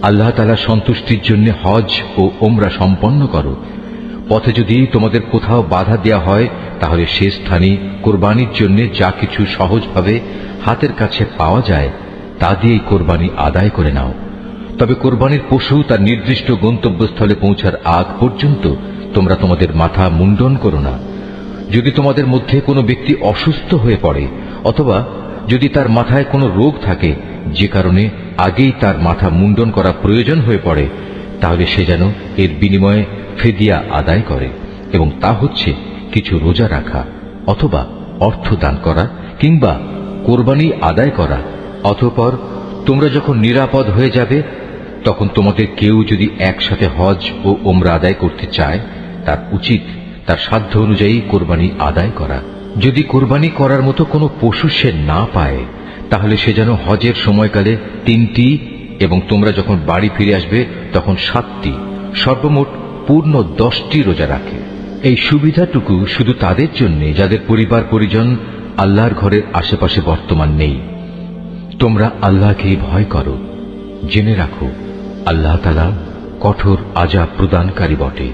আল্লাহ তাআলার সন্তুষ্টির জন্য হজ ও ওমরা সম্পন্ন করো। পথে যদি তোমাদের কোথাও বাধা দেয়া হয়, তাহলে সে স্থানে কোরবানির জন্য যা কিছু সহজভাবে হাতের কাছে পাওয়া যায় তা দিয়েই কোরবানি আদায় করে নাও। তবে কোরবানির পশু তার নির্দিষ্ট গন্তব্যস্থলে পৌঁছার আগ পর্যন্ত তোমরা তোমাদের মাথা মুন্ডন করো না। যদি তোমাদের মধ্যে কোনো ব্যক্তি অসুস্থ হয়ে পড়ে অথবা যদি তার মাথায় কোনো রোগ থাকে যে কারণে আগেই তার মাথা মুন্ডন করা প্রয়োজন হয়ে পড়ে, তাহলে সে যেন এর বিনিময়ে ফিদিয়া আদায় করে, এবং তা হচ্ছে কিছু রোজা রাখা অথবা অর্থ দান করা কিংবা কোরবানি আদায় করা। অতঃপর তোমরা যখন নিরাপদ হয়ে যাবে, তখন তোমাদের কেউ যদি একসাথে হজ ও ওমরা আদায় করতে চায়, তার উচিত তার সাধ্য অনুযায়ী কোরবানি আদায় করা। যদি কোরবানি করার মতো কোনো পশু সে না পায়, তাহলে সে যেন হজের সময়কালে 3টি এবং তোমরা যখন বাড়ি ফিরে আসবে তখন 7টি, সর্বমোট পূর্ণ 10টি রোজা রাখে। এই সুবিধাটুকু শুধু তাদের জন্য যাদের পরিবার পরিজন আল্লাহর ঘরের আশেপাশে বর্তমান নেই। তোমরা আল্লাহকে ভয় করো, জেনে রাখো আল্লাহ তাআলা কঠোর আযাব প্রদানকারী বটে।